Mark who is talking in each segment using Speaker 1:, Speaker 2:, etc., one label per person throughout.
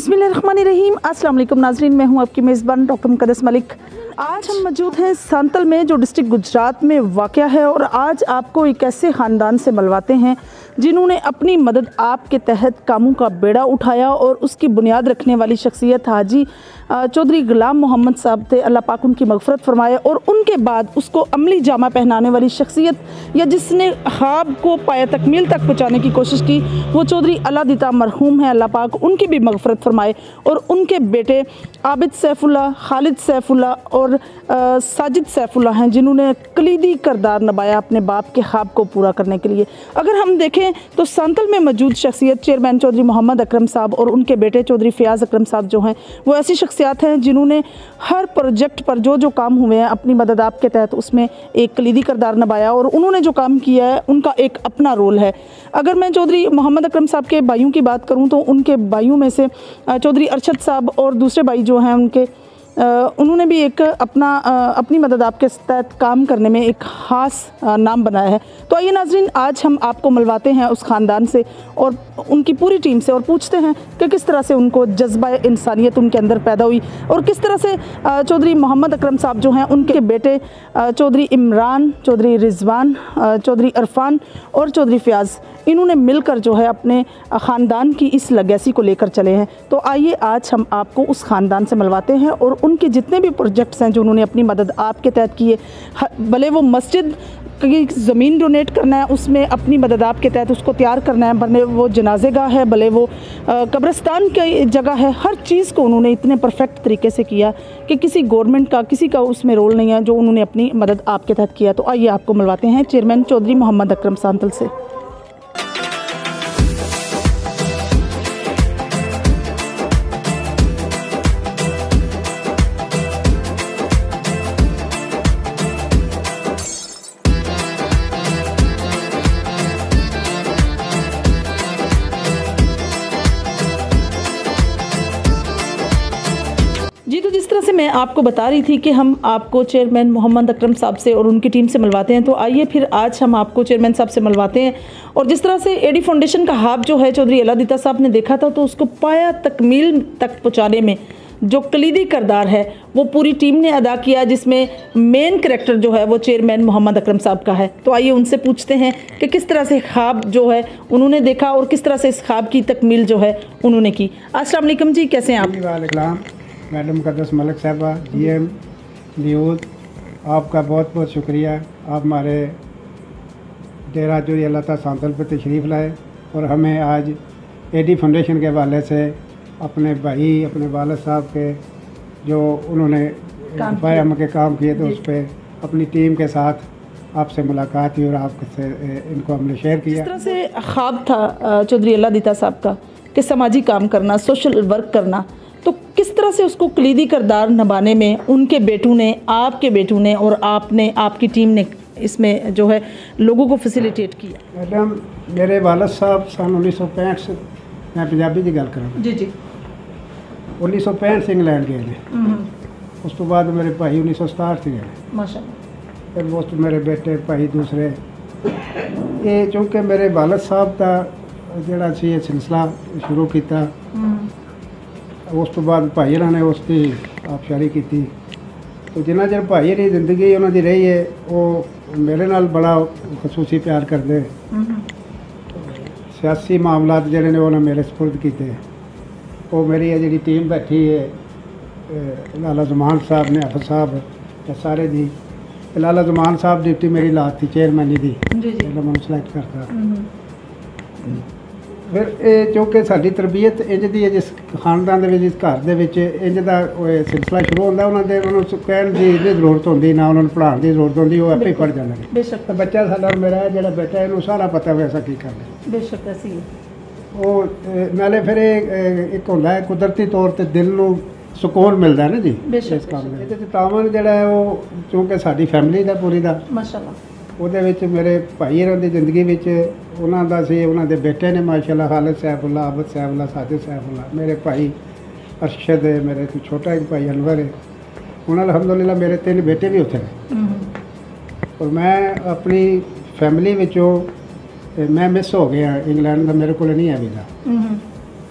Speaker 1: बिस्मिल्लाहिर्रहमानिर्रहीम। अस्सलाम वालेकुम नाज़रीन, मैं हूं आपकी मेज़बान डॉक्टर मुक़द्दस मलिक। आज हम मौजूद हैं सांतल में, जो डिस्ट्रिक्ट गुजरात में वाक़या है, और आज आपको एक ऐसे ख़ानदान से मिलवाते हैं जिन्होंने अपनी मदद आपके तहत कामों का बेड़ा उठाया और उसकी बुनियाद रखने वाली शख्सियत हाजी चौधरी ग़ुलाम मोहम्मद साहब थे। अल्लाह पाक उनकी मग़फ़रत फ़रमाए। और उनके बाद उसको अमली जामा पहनाने वाली शख्सियत, या जिसने ख्वाब को पाया तकमील तक पहुँचाने की कोशिश की, वो चौधरी अलादीता मरहूम है। अल्लाह पाक उनकी भी मग़फ़रत फ़रमाए। और उनके बेटे आबिद सैफुल्लाह, खालिद सैफुल्लाह और साजिद सैफुल्लाह हैं, जिन्होंने कलीदी किरदार निभाया अपने बाप के ख्वाब को पूरा करने के लिए। अगर हम देखें तो सांतल में मौजूद शख्सियत चेयरमैन चौधरी मोहम्मद अकरम साहब और उनके बेटे चौधरी फ़याज़ अकरम साहब जो हैं, वो ऐसी शख्सियात हैं जिन्होंने हर प्रोजेक्ट पर जो काम हुए हैं अपनी मदद आपके तहत उसमें एक कलीदी किरदार निभाया। और उन्होंने जो काम किया है उनका एक अपना रोल है। अगर मैं चौधरी मोहम्मद अकरम साहब के भाइयों की बात करूँ तो उनके भाइयों में से चौधरी अरशद साहब और दूसरे भाई जो हैं उनके, उन्होंने भी एक अपनी मदद आपके तहत काम करने में एक ख़ास नाम बनाया है। तो आइए नाज़रीन, आज हम आपको मिलवाते हैं उस ख़ानदान से और उनकी पूरी टीम से, और पूछते हैं कि किस तरह से उनको जज्बा इंसानियत उनके अंदर पैदा हुई और किस तरह से चौधरी मोहम्मद अकरम साहब जो हैं, उनके बेटे चौधरी इमरान, चौधरी रिजवान, चौधरी इरफान और चौधरी फ़याज़, इन्होंने मिलकर जो है अपने ख़ानदान की इस लेगेसी को लेकर चले हैं। तो आइए आज हम आपको उस ख़ानदान से मिलवाते हैं और उनके जितने भी प्रोजेक्ट्स हैं जो उन्होंने अपनी मदद आपके तहत किए, भले वो मस्जिद की ज़मीन डोनेट करना है, उसमें अपनी मदद आपके तहत उसको तैयार करना है, भले वो जनाज़ेगाह है, भले वो कब्रिस्तान की जगह है, हर चीज़ को उन्होंने इतने परफेक्ट तरीके से किया कि किसी गवर्नमेंट का, किसी का उसमें रोल नहीं है, जो उन्होंने अपनी मदद आपके तहत किया। तो आइए आपको मिलवाते हैं चेयरमैन चौधरी मोहम्मद अकरम सांतल से। जी, तो जिस तरह से मैं आपको बता रही थी कि हम आपको चेयरमैन मोहम्मद अकरम साहब से और उनकी टीम से मिलवाते हैं, तो आइए फिर आज हम आपको चेयरमैन साहब से मिलवाते हैं। और जिस तरह से एडी फाउंडेशन का हाब जो है चौधरी अलादीता साहब ने देखा था, तो उसको पाया तकमील तक पहुँचाने में जो कलीदी किरदार है वो पूरी टीम ने अदा किया, जिसमें मेन कैरेक्टर जो है वो चेयरमैन मोहम्मद अकरम साहब का है। तो आइए उनसे पूछते हैं कि किस तरह से ख्वाब जो है उन्होंने देखा और किस तरह से इस ख्वाब की तकमील जो है उन्होंने की। अस्सलाम वालेकुम जी, कैसे हैं आप?
Speaker 2: मैडम मुक़द्दस मलिक साहबा, GM न्यूज़, आपका बहुत बहुत शुक्रिया। आप हमारे डेरा चौधरी अलादीता सांतल पर तशरीफ़ लाए और हमें आज एडी फाउंडेशन के हवाले से अपने भाई, अपने वालिद साहब के जो उन्होंने हम के काम किए थे उस पर अपनी टीम के साथ आपसे मुलाकात हुई और आपसे इनको हमने शेयर किया।
Speaker 1: किस तरह से ख्वाब था चौधरी अलादीता साहब का कि समाजी काम करना, सोशल वर्क करना, तो किस तरह से उसको कलीदी किरदार निभाने में उनके बेटों ने, आपके बेटों ने और आपने, आपकी टीम ने इसमें जो है लोगों को फैसिलिटेट किया?
Speaker 2: मैडम, मेरे वालिद साहब सन 1965 से, मैं पंजाबी की गल करा
Speaker 1: जी जी,
Speaker 2: 1965 से इंग्लैंड गए हैं। उस तो बाद मेरे भाई 1967 से गए,
Speaker 1: माशाअल्लाह।
Speaker 2: फिर वो मेरे बेटे भाई दूसरे, ये चूँकि मेरे वालिद साहब का जोड़ा सी ये सिलसिला शुरू किया, उस तो बाद भाई ने उसकी आबशारी की। तो जिन्ना चर भाई की जिंदगी उन्होंने रही है, वो मेरे नाल बड़ा खसूसी प्यार करते। सियासी मामलात जोड़े ने उन्होंने मेरे सपुर्द किए। वो मेरी जी टीम बैठी है, लाला ज़मान साहब ने, हफ़ साहब सारे दी। लाला ज़मान साहब ड्यूटी मेरी लाती चेयरमैनी दी, मैं सिलेक्ट करता। फिर चूँकि साडी तरबीयत इंज दी है, जिस खानदान दे जिस घर दे विच इंज दा सिलसिला शुरू होंदा, उन्होंने कहण दी जरूरत होंदी ना, उन्होंने पढ़ाने की जरूरत होंदी, वो आपे ही पढ़ जाते।
Speaker 1: बेशक
Speaker 2: बच्चा साडा मेरा जो बेटा इनू सारा पता वैसा की करना।
Speaker 1: बेशक ऐसी है
Speaker 2: वो नाले फिर एक होंदा है कुदरती तौर पर दिल नू सुकून मिलता है ना जी इस काम में। ये तावन जोड़ा है वो चूँकि साडी फैमिली का पूरी का
Speaker 1: माशाअल्लाह,
Speaker 2: ਉਹਦੇ ਵਿੱਚ ਮੇਰੇ ਭਾਈ ਇਹਨਾਂ ਦੀ ਜ਼ਿੰਦਗੀ ਵਿੱਚ ਉਹਨਾਂ ਦਾ ਸੀ, ਉਹਨਾਂ ਦੇ ਬੇਟੇ ਨੇ ਮਾਸ਼ਾਅੱਲਾ, ਖਾਲਿਦ ਸੈਫੁੱਲਾ, ਆਬਦ ਸੈਫੁੱਲਾ, ਸਾजिद सैफुल्ला, ਮੇਰੇ ਭਾਈ ਅਰਸ਼ਦ ਹੈ, ਮੇਰੇ ਤੋਂ ਛੋਟਾ ਇੱਕ ਭਾਈ ਅਨਵਰ ਹੈ। ਹੁਣ ਅਲਹਮਦੁਲਿਲਾ ਮੇਰੇ 3 ਬੇਟੇ ਵੀ ਉੱਥੇ ਨੇ। ਔਰ ਮੈਂ ਆਪਣੀ ਫੈਮਿਲੀ ਵਿੱਚੋਂ मैं मिस हो गया इंग्लैंड का, मेरे को नहीं है वीज़ा।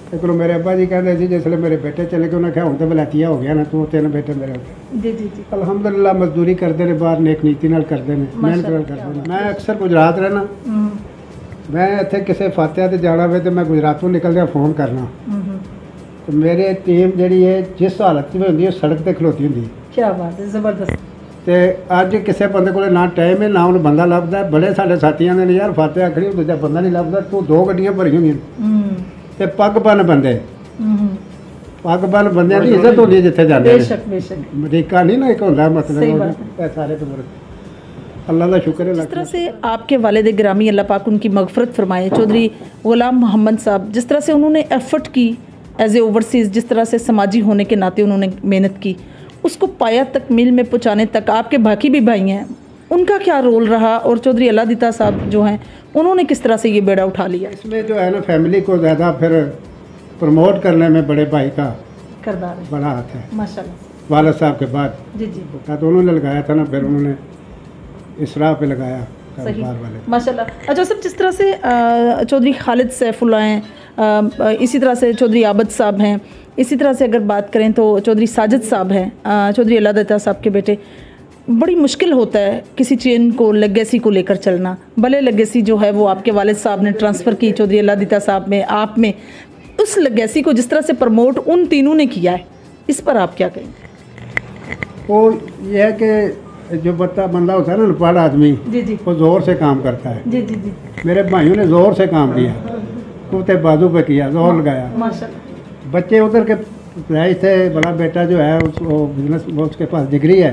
Speaker 2: एक मेरे अब्बा जी कहते थे जिसले मेरे बेटे चले गए उन्हें क्या हूँ तो बलैतिया हो गया ना तू 3 बेटे मेरे होते
Speaker 1: जी जी जी
Speaker 2: अलहमदुलिल्लाह मजदूरी करते हैं बाहर नेक नीति नाल करते हैं मेहनत नाल करते हैं। मैं अक्सर गुजरात रहना मैं इत्थे किसी फातिहा ते जाना होवे तो मैं गुजरातों निकल फ़ोन करना तो मेरे टीम जी है जिस हालत में होंगी सड़क पर खलोती होंगी।
Speaker 1: क्या बात है, ज़बरदस्त।
Speaker 2: तो अज किसी बंदे को ना टाइम है ना उन्हें बंदा लभदा बड़े साढ़े साथियों ने यार फातिहा खड़ी दूजा बंदा नहीं लभदा तू 2 गड्डियां भरी होंगी तो पग बन बंदे पग बन बंदे की इज्जत होती है जिथे जाते अमरीका नहीं ना एक होंदा मतलब सारे अल्लाह का शुक्र है।
Speaker 1: जिस तरह से आपके वालिद गिरामी अल्लाह पाक उनकी मगफरत फरमाए चौधरी गुलाम मोहम्मद साहब, जिस तरह से उन्होंने एफर्ट की एज ए ओवरसीज़, जिस तरह से समाजी होने के नाते उन्होंने मेहनत की, उसको पाया तक मिल में पहुँचाने तक आपके बाकी भी भाई हैं, उनका क्या रोल रहा? और चौधरी अलादीता साहब जो हैं उन्होंने किस तरह से ये बेड़ा उठा लिया?
Speaker 2: इसमें जो है ना फैमिली को ज़्यादा फिर प्रमोट करने में बड़े भाई का
Speaker 1: किरदार है,
Speaker 2: बड़ा हाथ है
Speaker 1: माशाल्लाह।
Speaker 2: वालिद साहब के बाद
Speaker 1: जी जी
Speaker 2: तो उन्होंने लगाया था ना, फिर उन्होंने इस राह पे लगाया
Speaker 1: सही
Speaker 2: कारोबार वाले
Speaker 1: माशाल्लाह। अच्छा सब, जिस तरह से चौधरी खालिद सैफुल्लाह हैं, इसी तरह से चौधरी आबद साहब हैं, इसी तरह से अगर बात करें तो चौधरी साजिद साहब हैं, चौधरी अलादीता साहब के बेटे। बड़ी मुश्किल होता है किसी चेन को लेगेसी को लेकर चलना, भले लेगेसी जो है वो आपके वालिद साहब ने ट्रांसफ़र की चौधरी अलादीता साहब में, आप में, उस लेगेसी को जिस तरह से प्रमोट उन तीनों ने किया है, इस पर आप क्या कहेंगे?
Speaker 2: वो ये है कि जो बंदा होता है ना अनपढ़ आदमी
Speaker 1: जी जी
Speaker 2: वो ज़ोर से काम करता है।
Speaker 1: जी जी जी
Speaker 2: मेरे भाइयों ने ज़ोर से काम किया, कुत्ते बाजू पे किया, जोर लगाया।
Speaker 1: माशाल्लाह।
Speaker 2: बच्चे उधर के प्राइज थे, बड़ा बेटा जो है वो बिजनेस उसके पास डिग्री है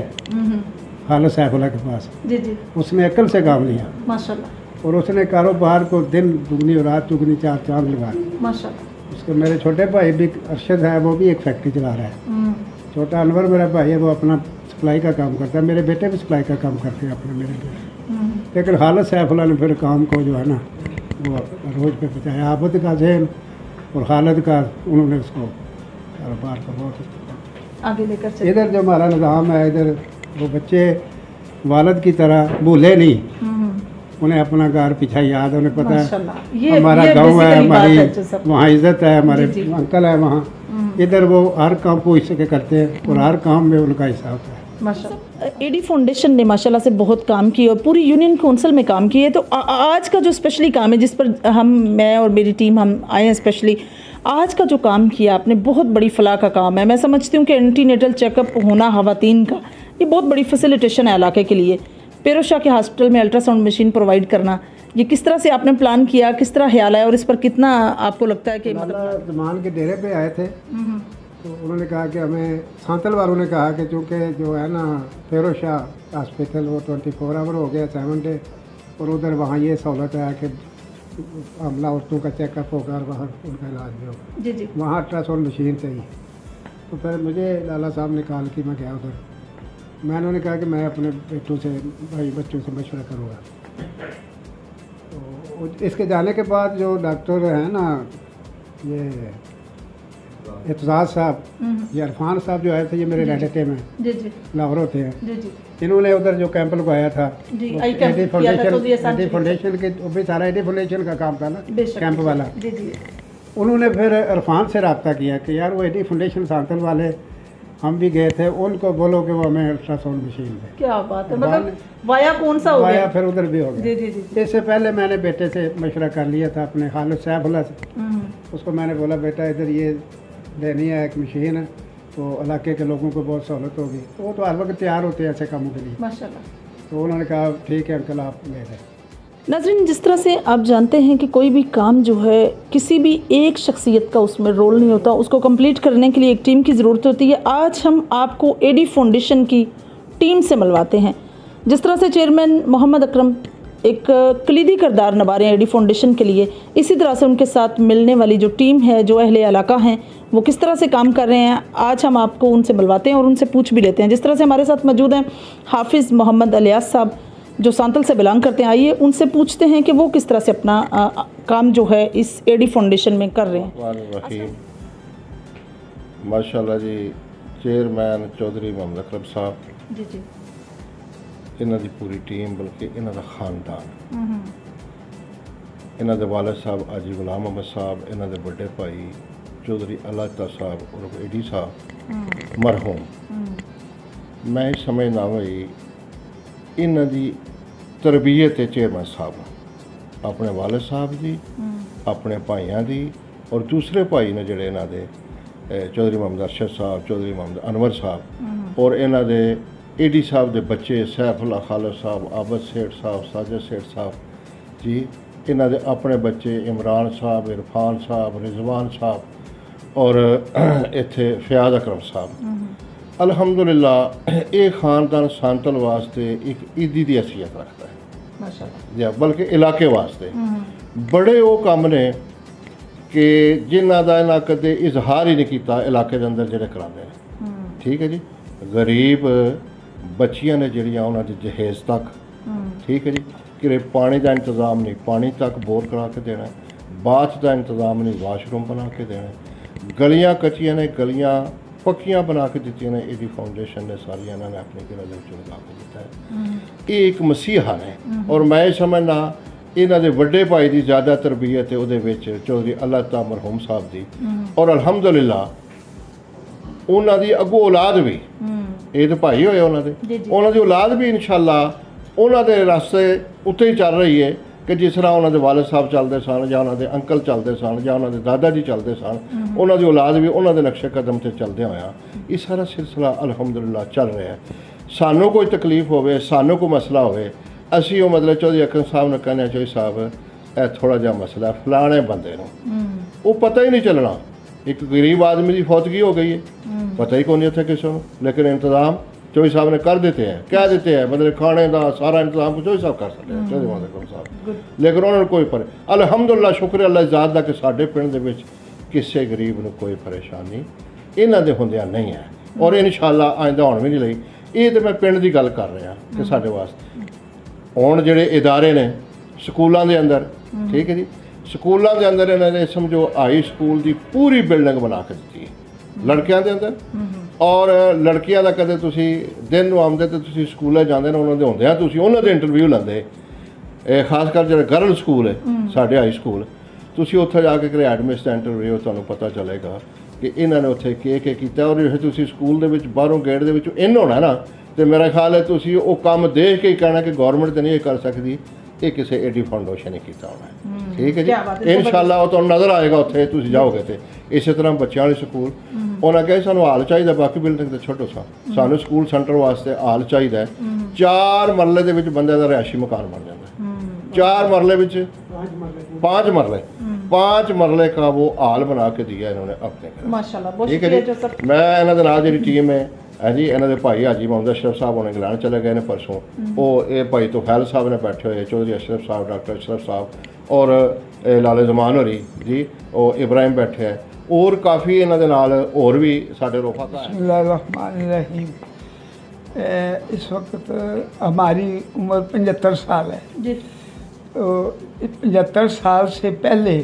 Speaker 2: खालिद सैफुल्लाह के पास,
Speaker 1: जी जी
Speaker 2: उसने अक्ल से काम लिया
Speaker 1: माशाल्लाह
Speaker 2: और उसने कारोबार को दिन दुगनी और रात चुगनी 4 चांद लगा दी।
Speaker 1: माशाल्लाह।
Speaker 2: उसके मेरे छोटे भाई भी अरशद है, वो भी एक फैक्ट्री चला रहा है। छोटा अनवर मेरा भाई है, वो अपना सप्लाई का काम करता है। मेरे बेटे भी सप्लाई का काम करते हैं अपने मेरे बेटे। लेकिन खालिद सैफुल्लाह ने फिर काम को जो है ना वो रोज पे पहुँचाया। आबद का जहन और खालिद का उन्होंने उसको कारोबार को बहुत
Speaker 1: आगे लेकर चले।
Speaker 2: इधर जो हमारा निज़ाम है, इधर वो बच्चे वालिद की तरह भूले नहीं, उन्हें अपना घर पीछा याद है, उन्हें पता है हमारा गांव है, हमारी वहाँ इज्जत है, हमारे अंकल है वहाँ। इधर वो हर काम को इससे के करते हैं और हर काम में उनका हिस्सा होता है।
Speaker 1: माशाल्लाह। एडी फाउंडेशन ने माशाल्लाह से बहुत काम किया और पूरी यूनियन काउंसिल में काम किए। तो आज का जो स्पेशली काम है जिस पर मैं और मेरी टीम हम आए हैं, स्पेशली आज का जो काम किया आपने, बहुत बड़ी फलाह का काम है। मैं समझती हूँ कि एंटीनेटल चेकअप होना ख़वातीन का, ये बहुत बड़ी फैसिलिटेशन है इलाके के लिए। पेरोशाह के हॉस्पिटल में अल्ट्रासाउंड मशीन प्रोवाइड करना, ये किस तरह से आपने प्लान किया, किस तरह ख्याल आया और इस पर कितना आपको लगता है कि मतलब
Speaker 2: जमान के डेरे पे आए थे तो उन्होंने कहा कि हमें सांतल वालों ने कहा कि चूँकि जो है ना पेरोशाह हॉस्पिटल वो 24 आवर हो गया 7 डे, और उधर वहाँ ये सहूलत है कि हमला औरतों का चेकअप होगा और वहाँ उनका इलाज भी होगा।
Speaker 1: जी जी
Speaker 2: वहाँ अल्ट्रासाउंड मशीन चाहिए। तो फिर मुझे लाला साहब ने कॉल की, मैं गया उधर। मैंने उन्हें कहा कि मैं अपने बेटों से बच्चों से मशवरा करूँगा। तो इसके जाने के बाद जो डॉक्टर हैं ना, ये एतजाज साहब, ये इरफान साहब जो आए थे, ये मेरे रिलेटिव हैं,
Speaker 1: जी जी
Speaker 2: लाहौर होते हैं।
Speaker 1: जी जी
Speaker 2: इन्होंने उधर जो कैंप लगाया था
Speaker 1: एडी
Speaker 2: फाउंडेशन के, वो भी सारा एडी फाउंडेशन का काम था ना कैंप वाला।
Speaker 1: जी जी
Speaker 2: उन्होंने फिर इरफान से रब्ता किया कि यार वो एडी फाउंडेशन सांतल वाले, हम भी गए थे, उनको बोलो कि वो हमें अल्ट्रासाउंड मशीन दे।
Speaker 1: क्या बात है, मतलब वाया कौन सा हो गया?
Speaker 2: वाया फिर उधर भी हो गया।
Speaker 1: जी जी जी
Speaker 2: इससे पहले मैंने बेटे से मशवरा कर लिया था अपने खालिद सैफुल्लाह से। उसको मैंने बोला बेटा इधर ये लेनी है एक मशीन है, तो इलाके के लोगों को बहुत सहूलत होगी। तो वो तो हर वक्त तैयार होते हैं ऐसे कामों के लिए।
Speaker 1: माशाल्लाह।
Speaker 2: तो उन्होंने कहा ठीक है अंकल आप ले लें।
Speaker 1: नाज़रीन, जिस तरह से आप जानते हैं कि कोई भी काम जो है किसी भी एक शख्सियत का उसमें रोल नहीं होता, उसको कंप्लीट करने के लिए एक टीम की ज़रूरत होती है। आज हम आपको एडी फाउंडेशन की टीम से मिलवाते हैं। जिस तरह से चेयरमैन मोहम्मद अकरम एक कलीदी किरदार निभा रहे हैं एडी फाउंडेशन के लिए, इसी तरह से उनके साथ मिलने वाली जो टीम है, जो अहले इलाका हैं, वो किस तरह से काम कर रहे हैं, आज हम आपको उनसे मिलवाते हैं और उनसे पूछ भी लेते हैं। जिस तरह से हमारे साथ मौजूद हैं हाफिज़ मोहम्मद अलियास साहब, जो सांतल से बिलोंग करते हैं। आइए उनसे पूछते हैं कि वो किस तरह से अपना काम जो है इस एडी फाउंडेशन में कर रहे हैं।
Speaker 3: माशाल्लाह जी, चेयरमैन चौधरी मोहम्मद अकरम साहब,
Speaker 1: जी जी,
Speaker 3: इन्हों की पूरी टीम, बल्कि इन्हों का खानदान, इन्हों के वालिद साहब हाजी गुलाम अहमद साहब, इन्हों के बड़े भाई चौधरी अलाता साहब उर्फ एडी साहब मरहूम, मैं समझना भाई इन्हां दी तरबियत चेयरमैन साहब अपने वालिद साहब की, अपने भाइयों की और दूसरे भाई ने जोड़े इन्हों के चौधरी मोहम्मद अरशद साहब, चौधरी मोहम्मद अनवर साहब और इन्हों के एडी साहब के बच्चे सैफुल्ला खालिद साहब, आबद सेठ साहब, साजिद सेठ साहब जी, इन्हों के अपने बच्चे इमरान साहब, इरफान साहब, रिजवान साहब और इत्थे फयाद अकरम साहब। अल्हम्दुलिल्लाह ये खानदान सांतल वास्ते एक ईदी की हैसियत रखता है या बल्कि इलाके वास्ते बड़े वो काम ने कि जिन्हों का इन्हें कदे इजहार ही नहीं किया इलाके के अंदर जोड़े कराते हैं। ठीक है जी, गरीब बच्चियां ने जड़ियाँ उन्होंने जहेज तक, ठीक है जी, कि पानी का इंतज़ाम नहीं, पानी तक बोर करा के देना, बाथ का इंतज़ाम नहीं, वाशरूम बना के देना, गलियाँ कच्चियाँ ने गलियाँ पक्कियां बना के दी ने, एडी फाउंडेशन ने सारिया इन्होंने अपनी गिरह लगा के दिता है। ये एक मसीहा ने और मैं समझना इन्हों के वड्डे भाई की ज़्यादा तरबीयत है वो चौधरी अलाता मरहूम साहब की और अल्हम्दुलिल्लाह उन्हों की अगो औलाद भी, ये तो भाई होए उन्होंने औलाद भी इंशाअल्लाह उन्होंने रास्ते उत्ते ही चल रही है कि जिस तरह उन्होंने वालिद साहब चलते सन या उन्होंने अंकल चलते सन या उन्होंने दादा जी चलते सन, उन्होंने औलाद भी उन्होंने नक्शे कदम से चलते होया ये सारा सिलसिला अल्हम्दुलिल्लाह चल रहा है। सानू कोई तकलीफ होवे, सानू कोई मसला होवे, असी वो मतलब चौधरी अकरम साहब ने कहने चौधरी साहब ए थोड़ा जहा मसला फलाने बंदे वो पता ही नहीं चलना, एक गरीब आदमी की फौतगी हो गई है, पता ही कौन नहीं उसे किसी को, लेकिन इंतज़ाम चौधरी साहब ने कर देते हैं, कह देते हैं मतलब खाने का सारा इंतजाम चौधरी साहब कर सकते हैं, चौधरी मोहम्मद अकरम साहब, लेकिन उन्होंने कोई पर अल्हम्दुलिल्लाह शुक्र अल्लाह ज़ात का कि साडे पिंड दे विच किसी गरीब को कोई परेशानी इन्हां दे हुंदियां नहीं है और इंशाअल्लाह आइंदा होण भी नहीं लगी। ये तो मैं पिंड की गल कर रहा कि साडे वास्ते हुण जिहड़े इदारे ने स्कूलों के अंदर, ठीक है जी, स्कूलों के अंदर इन्होंने समझो हाई स्कूल की पूरी बिल्डिंग बना के दी है लड़कियों के अंदर और लड़कियों का कदे तुसी दिन आते तो तुसी स्कूल जाते उन्होंने होंदे तुसी उन्होंने इंटरव्यू लेंदे, खासकर जो गर्ल स्कूल है साढ़े हाई स्कूल, तुसी उत्थे जाके कोई एडमिस का इंटरव्यू तुहानू पता चलेगा कि इन्होंने उत्थे के किया और जो तुसी स्कूल दे विच बाहरों गेट दे विच इन होना ना तो मेरा ख्याल है तुसी वो काम देख के ही कहना कि गौरमेंट तो नहीं कर सकती, ये किसी एडी फाउंडेशन ने किया होना है। ठीक है जी, इंशाअल्लाह वो तुहानू नज़र आएगा उत्थे तुसी जाओगे तो इस तरह बच्चों वाले स्कूल उन्हें कहा सानू हाल चाहिए, बाकी बिल्डिंग तो छोटो सा सानू स्कूल सेंटर वास्ते हाल चाहिए, 4 मरले के बंदे का रिहायशी मकान बन जाता, 4 मरले 5 मरले का वो हाल बना के दिया इन्होंने अपने।
Speaker 1: माशाल्लाह,
Speaker 3: ठीक है जी, मैं इन्होंने नाल जी टीम है जी, इन्होंने भाई हाजी मोहम्मद अशरफ साहब उन्हें इंग्लैंड चले गए ने परसों, वो ये भाई तो फैल साहब ने बैठे हुए, चौधरी अशरफ साहब, डॉक्टर अशरफ साहब और लाले जमान होरी जी, और इब्राहिम बैठे हैं और काफ़ी इन्होंने नाल और भी साढ़े रोफा।
Speaker 4: बिस्मिल्लाहिर्रहमानिर्रहीम। इस वक्त हमारी उम्र 75 साल है जी, तो 75 साल से पहले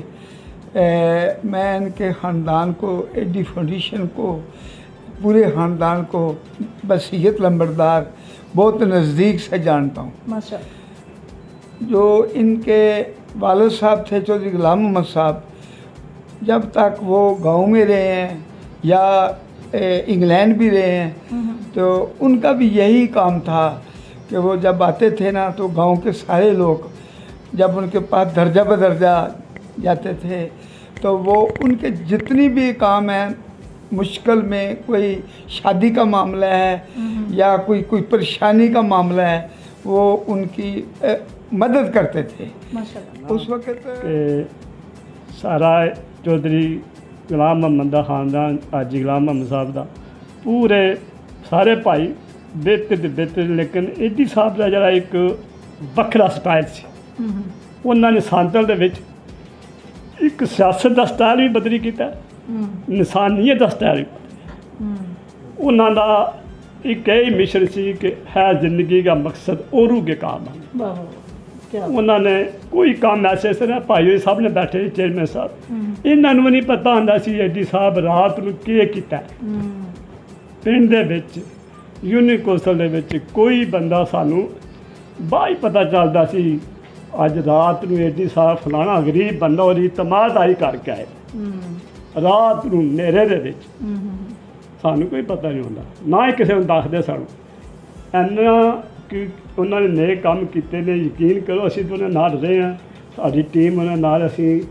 Speaker 4: मैं इनके ख़ानदान को, एडी फाउंडेशन को, पूरे ख़ानदान को बसीयत लंबरदार बहुत नज़दीक से जानता हूँ। माशाअल्लाह। जो इनके वालिद साहब थे चौधरी गुलाम मोहम्मद साहब, जब तक वो गांव में रहे हैं या इंग्लैंड भी रहे हैं तो उनका भी यही काम था कि वो जब आते थे ना तो गांव के सारे लोग जब उनके पास दर्जा बदर्जा जाते थे तो वो उनके जितनी भी काम है, मुश्किल में कोई शादी का मामला है या कोई परेशानी का मामला है, वो उनकी मदद करते थे। माशाअल्लाह। उस वक़्त
Speaker 5: सारा चौधरी गुलाम मोहम्मद का खानदान, हाजी गुलाम मोहम्मद साहब का पूरे सारे भाई बेहतर तो बेहतर, लेकिन एडी साहब का जरा एक वखरा स्टाइल से उन्होंने सांतल दे विच एक सियासत का स्टाइल भी बदली किया, इंसानियत का स्टाइल भी। उन्होंने एक यही मिशन सी कि है जिंदगी का मकसद औरों के काम है। उन्होंने कोई काम ऐसे से ना भाई साहब ने बैठे चेयरमैन साहब, इन्होंने भी नहीं पता होंदा सी एडी साहब रात को के किया पिंड दे विच यूनिक कौंसल दे विच कोई बंदा सानू बाई पता चलता सी अज रात में एडी साहब फलाना गरीब बंदा और तमाद आई करके आए। ਰਾਤ ਨੂੰ ਹਨੇਰੇ ਦੇ ਵਿੱਚ ਸਾਨੂੰ ਕੋਈ ਪਤਾ ਨਹੀਂ ਹੁੰਦਾ, ਨਾ ਹੀ ਕਿਸੇ ਨੂੰ ਦੱਸਦੇ ਸਾਨੂੰ। ਇੰਨਾ ਕਿ ਉਹਨਾਂ ਨੇ ਨੇਕ ਕੰਮ ਕੀਤੇ ਨੇ, ਯਕੀਨ ਕਰੋ ਅਸੀਂ ਤਾਂ ਉਹਨਾਂ ਨਾਲ ਰਹੇ ਹਾਂ, ਸਾਡੀ ਟੀਮ ਉਹਨਾਂ ਨਾਲ। ਅਸੀਂ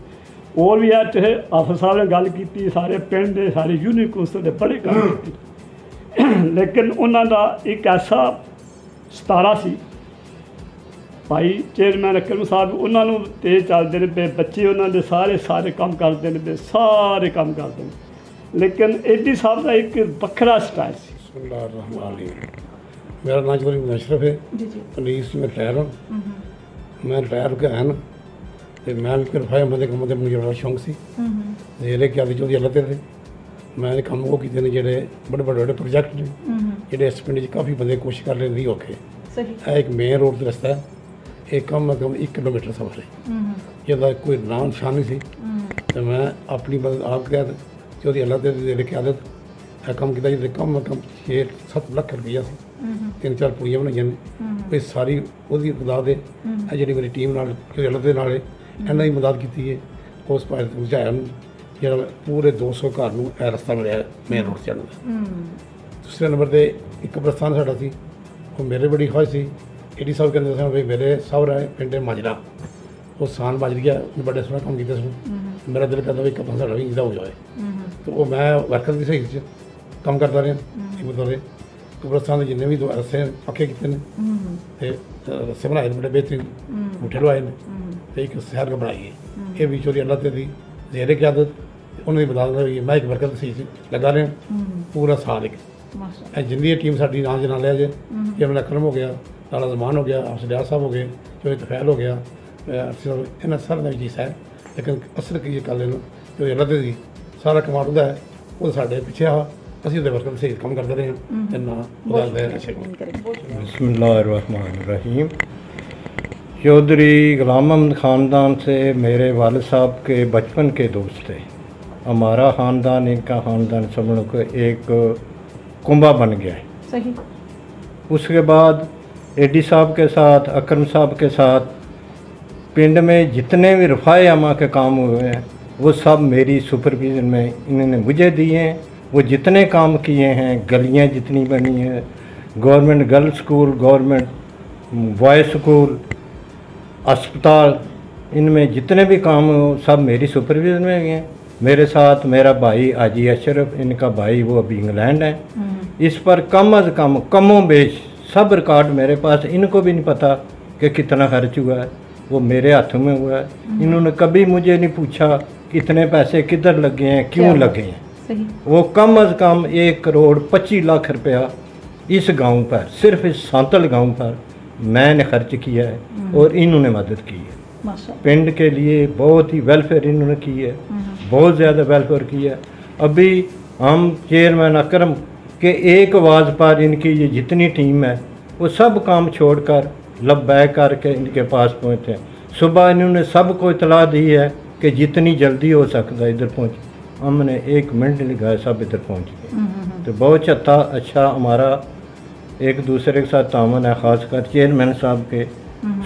Speaker 5: ਹੋਰ ਵੀ ਆ ਚਾਹੇ ਆਫਰ ਸਾਹਿਬ ਨੇ ਗੱਲ ਕੀਤੀ, ਸਾਰੇ ਪਿੰਡ ਦੇ ਸਾਰੇ ਯੂਨੀਅਨ ਕੌਂਸਲ ਦੇ ਬੜੇ ਕੰਮ ਕੀਤੇ, ਲੇਕਿਨ ਉਹਨਾਂ ਦਾ ਇੱਕ ਐਸਾ ਸਤਾਰਾ ਸੀ ਭਾਈ ਚੇਅਰਮੈਨ ਅਕਰਮ ਸਾਹਿਬ, ਉਹਨਾਂ ਨੂੰ ਤੇਜ਼ ਚੱਲਦੇ ਨੇ ਪਏ, ਬੱਚੇ ਉਹਨਾਂ ਦੇ ਸਾਰੇ ਕੰਮ ਕਰਦੇ ਨੇ ਪਏ, ਸਾਰੇ ਕੰਮ ਕਰਦੇ ਨੇ, ਲੇਕਿਨ ਏਡੀ ਸਾਹਿਬ ਦਾ ਇੱਕ ਵੱਖਰਾ ਸਟਾਈਲ ਸੀ।
Speaker 6: मेरा नाम चौधरी मुशरफ है, पुलिस में रिटायर हूँ। मैं रिटायर होकर आया ना, तो मैं भी फिर फायर बंदे काम मुझे बड़ा शौक सी जेह्ड़े क्या चौधरी अल्लाह तेरे मैं कम्म वो कीते ने जेह्ड़े बड़े प्रोजेक्ट ने जेह्ड़े इस पिंड च काफ़ी बंदे कोशिश कर रहे नहीं औखे। एक मेन रोड का रस्ता है, एक कम अज कम 1 किलोमीटर सफर है, जिसका कोई नाम निशान नहीं सी। तो मैं अपनी मदद आप क्या चौधरी अल्लाह तेरे जेह्ड़े क्यादत कम किया, जिससे कम अज कम 6-7 लाख रुपया सी, 3-4 पूरियां बनाई ने। ये सारी उसकी मदद है जी मेरी टीम नाल अल्लाह दे नाल इन्हों की मदद की है। उस पास पहुँचाया जो पूरे 200 घर में यह रस्ता मिले मेन रोड चलने का। दूसरे नंबर पर एक कब्रस्तान साडा सी, वो मेरे बड़ी ख्वाहिश सी। एडी साहब कहते सन भाई मेरे साहरा है पिंड माजरा, वो सान माजरी है, बड़े सोहना काम किया सुन। मेरा दिल करता भाई कब्र साडा भी इंदा हो जाए, तो वो मैं वर्कर की सही काम करता रहा। मतलब कब्रस्तान के जिन्हें भी रस्ते पक्के किए हैं, रस्ते बनाए बड़े बेहतरीन बूठे लवाए ने, तो एक सैर का बनाई है। ये भी चौधरी अल्लाह तेरी जेरे की आदत उन्होंने बता देना। मैं एक वर्कर सही लगा रहा पूरा साल एक जिंदी टीम साड़ी नाम जना लिया जे कि अपना अकरम हो गया, लाला जमान हो गया, अफसर साहब हो गए, चौधरी तफैल हो गया, इन्होंने सारे चीज़ है। लेकिन असल की गल चौधरी अल्लाह तेरी सारा कमाल होता है, वो साढ़े पिछे आ ਅਸੀਂ ਉਹਦੇ ਵਰਕਰ ਸਹੀ ਕੰਮ ਕਰਦੇ ਰਹੇ ਹਾਂ ਤੇ ਨਾ ਉਹਦਾ
Speaker 3: बिस्मिल्लाहिर्रहमानिर्रहीम। चौधरी गुलाम अहमद ख़ानदान से मेरे वालिद साहब के बचपन के दोस्त थे। हमारा ख़ानदान इनका ख़ानदान सब लोग को एक कुंबा बन गया है।
Speaker 1: सही।
Speaker 3: उसके बाद एडी साहब के साथ अकरम साहब के साथ पिंड में जितने भी रफ़ाए अमा के काम हुए हैं वो सब मेरी सुपरविज़न में इन्होंने मुझे दिए हैं। वो जितने काम किए हैं, गलियां जितनी बनी हैं, government girls school, government boys school, अस्पताल, इनमें जितने भी काम हो सब मेरी सुपरविज़न में हैं। मेरे साथ मेरा भाई हाजी अशरफ, इनका भाई वो अभी इंग्लैंड है। इस पर कम अज़ कम कमों बेश सब रिकॉर्ड मेरे पास। इनको भी नहीं पता कि कितना खर्च हुआ है, वो मेरे हाथों में हुआ है। इन्होंने कभी मुझे नहीं पूछा कितने पैसे किधर लगे हैं, क्यों लगे हैं। वो कम अज़ कम 1 करोड़ 25 लाख रुपया इस गांव पर, सिर्फ इस सांतल गांव पर मैंने खर्च किया है और इन्होंने मदद की है। पिंड के लिए बहुत ही वेलफेयर इन्होंने की है, बहुत ज़्यादा वेलफेयर की है। अभी हम चेयरमैन अकरम के एक आवाज़ पर इनकी ये जितनी टीम है वो सब काम छोड़कर लब्बैक करके इनके पास पहुँचे। सुबह इन्होंने सबको इतला दी है कि जितनी जल्दी हो सकता है इधर पहुँच। हमने 1 मिनट नहीं लगाया, सब इधर पहुँच गए। तो बहुत अच्छा हमारा एक दूसरे के साथ तामन है, ख़ासकर चेयरमैन साहब के